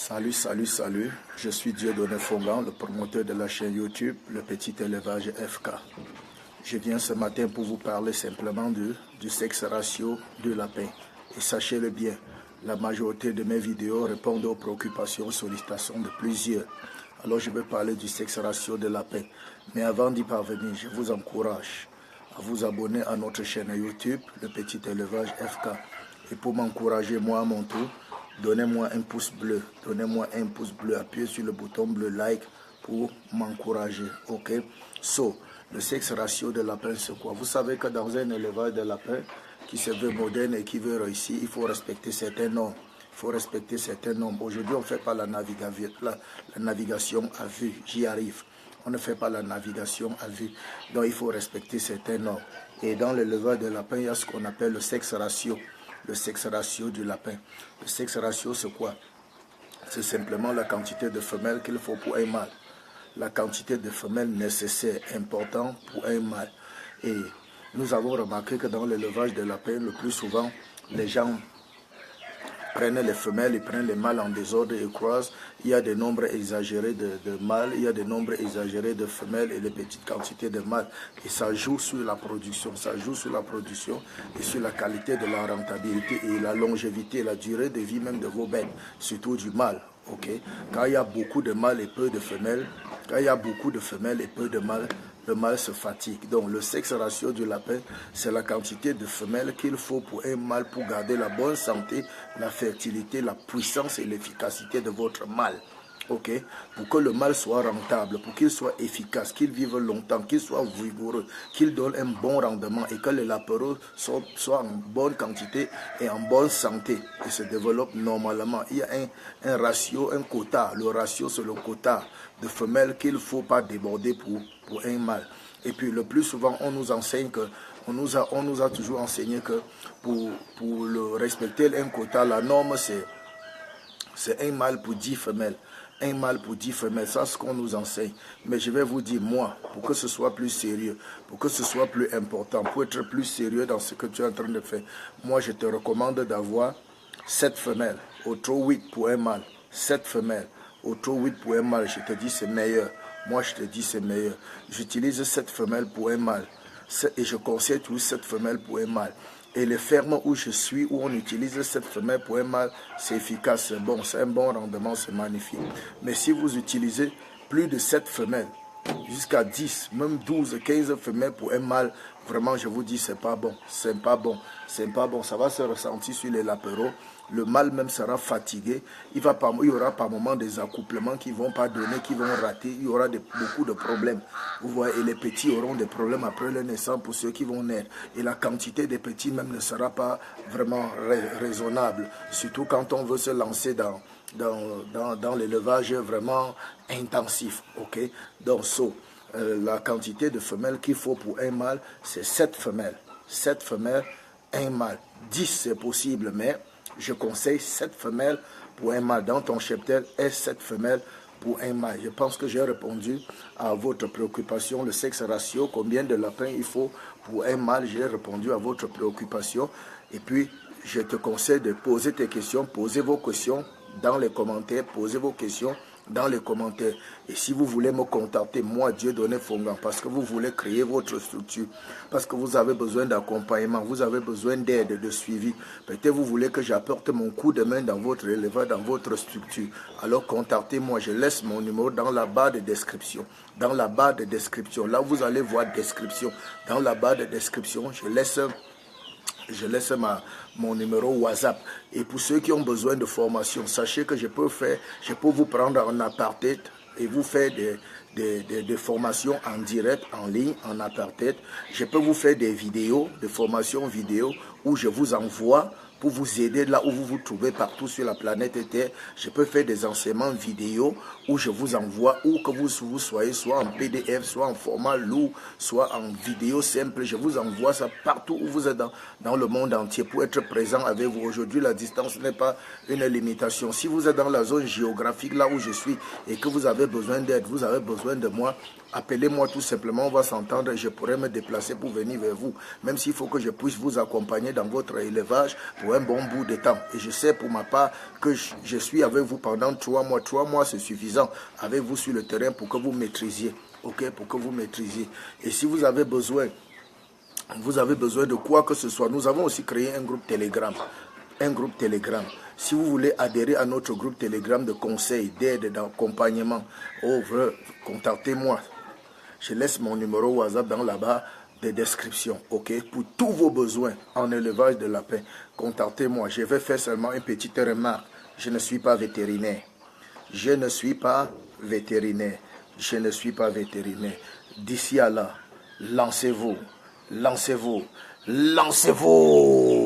Salut, je suis Dieudonné Fongan, le promoteur de la chaîne YouTube, le petit élevage FK. Je viens ce matin pour vous parler simplement du sexe ratio du lapin. Et sachez-le bien, la majorité de mes vidéos répondent aux préoccupations, sollicitations de plusieurs. Alors je vais parler du sexe ratio de lapin. Mais avant d'y parvenir, je vous encourage à vous abonner à notre chaîne YouTube, le petit élevage FK. Et pour m'encourager moi à mon tour, donnez-moi un pouce bleu, appuyez sur le bouton bleu like pour m'encourager, ok? Le sexe ratio de lapin, c'est quoi? Vous savez que dans un élevage de lapins qui se veut moderne et qui veut réussir, il faut respecter certains normes. Aujourd'hui, on ne fait pas la navigation à vue, j'y arrive. On ne fait pas la navigation à vue, donc il faut respecter certains normes. Et dans l'élevage de lapin, il y a ce qu'on appelle le sexe ratio. Le sexe ratio du lapin. Le sexe ratio, c'est quoi? C'est simplement la quantité de femelles qu'il faut pour un mâle. La quantité de femelles nécessaire, important pour un mâle. Et nous avons remarqué que dans l'élevage de lapins, le plus souvent, les gens prennent les femelles, ils prennent les mâles en désordre et croisent. Il y a des nombres exagérés de mâles, il y a des nombres exagérés de femelles et des petites quantités de mâles. Et ça joue sur la production, et sur la qualité de la rentabilité et la longévité, la durée de vie même de vos bêtes, surtout du mâle. Okay? Quand il y a beaucoup de mâles et peu de femelles, le mâle se fatigue. Donc le sexe ratio du lapin, c'est la quantité de femelles qu'il faut pour un mâle pour garder la bonne santé, la fertilité, la puissance et l'efficacité de votre mâle. Ok, pour que le mâle soit rentable, pour qu'il soit efficace, qu'il vive longtemps, qu'il soit vigoureux, qu'il donne un bon rendement et que les lapins soient en bonne quantité et en bonne santé et se développent normalement. Il y a un ratio, un quota. Le ratio, c'est le quota de femelles qu'il ne faut pas déborder pour un mâle. Et puis le plus souvent, on nous enseigne que, on nous a toujours enseigné que pour respecter un quota, la norme c'est un mâle pour 10 femelles. Un mâle pour 10 femelles, ça c'est ce qu'on nous enseigne. Mais je vais vous dire, moi, pour que ce soit plus sérieux, pour que ce soit plus important, pour être plus sérieux dans ce que tu es en train de faire, moi je te recommande d'avoir 7 femelles, au trop 8 pour un mâle. 7 femelles, au trop 8 pour un mâle, je te dis c'est meilleur. Moi je te dis c'est meilleur. J'utilise 7 femelles pour un mâle. Et je conseille toujours 7 femelles pour un mâle. Et les fermes où je suis, où on utilise cette femelle pour un mâle, c'est efficace, c'est bon, c'est un bon rendement, c'est magnifique. Mais si vous utilisez plus de 7 femelles, jusqu'à 10, même 12, 15 femelles pour un mâle, vraiment je vous dis, c'est pas bon, ça va se ressentir sur les lapéros. Le mâle même sera fatigué, il y aura par moments des accouplements qui ne vont pas donner, qui vont rater, il y aura beaucoup de problèmes. Vous voyez, et les petits auront des problèmes après leur naissance pour ceux qui vont naître. Et la quantité des petits même ne sera pas vraiment raisonnable, surtout quand on veut se lancer dans l'élevage vraiment intensif. Ok? Donc, la quantité de femelles qu'il faut pour un mâle, c'est 7 femelles. 7 femelles, un mâle. 10 c'est possible, mais je conseille 7 femelles pour un mâle dans ton cheptel et 7 femelles pour un mâle. Je pense que j'ai répondu à votre préoccupation, le sexe ratio, combien de lapins il faut pour un mâle. J'ai répondu à votre préoccupation. Et puis, je te conseille de poser tes questions, posez vos questions dans les commentaires, Et si vous voulez me contacter, moi, Dieudonné Fongan, parce que vous voulez créer votre structure, parce que vous avez besoin d'accompagnement, vous avez besoin d'aide, de suivi, peut-être vous voulez que j'apporte mon coup de main dans votre élevage, dans votre structure, alors contactez-moi, je laisse mon numéro dans la barre de description. Dans la barre de description, là vous allez voir description. Dans la barre de description, je laisse mon numéro WhatsApp. Et pour ceux qui ont besoin de formation, sachez que je peux vous prendre en aparté et vous faire des formations en direct, en ligne, en aparté. Je peux vous faire des vidéos, des formations vidéo où je vous envoie pour vous aider là où vous vous trouvez partout sur la planète Terre. Je peux faire des enseignements vidéo où je vous envoie, où que vous soyez, soit en PDF, soit en format lourd, soit en vidéo simple. Je vous envoie ça partout où vous êtes dans le monde entier pour être présent avec vous. Aujourd'hui, la distance n'est pas une limitation. Si vous êtes dans la zone géographique là où je suis et que vous avez besoin d'aide, vous avez besoin de moi, appelez-moi tout simplement, on va s'entendre et je pourrai me déplacer pour venir vers vous. Même s'il faut que je puisse vous accompagner dans votre élevage pour pour un bon bout de temps. Et je sais pour ma part que je suis avec vous pendant 3 mois. 3 mois, c'est suffisant avec vous sur le terrain pour que vous maîtrisiez. Ok, pour que vous maîtrisiez. Et si vous avez besoin de quoi que ce soit, nous avons aussi créé un groupe Telegram. Un groupe Telegram. Si vous voulez adhérer à notre groupe Telegram de conseils, d'aide, d'accompagnement, contactez-moi. Je laisse mon numéro WhatsApp dans là-bas des descriptions, ok? Pour tous vos besoins en élevage de lapins, contactez-moi. Je vais faire seulement une petite remarque. Je ne suis pas vétérinaire. Je ne suis pas vétérinaire. Je ne suis pas vétérinaire. D'ici à là, lancez-vous. Lancez-vous. Lancez-vous.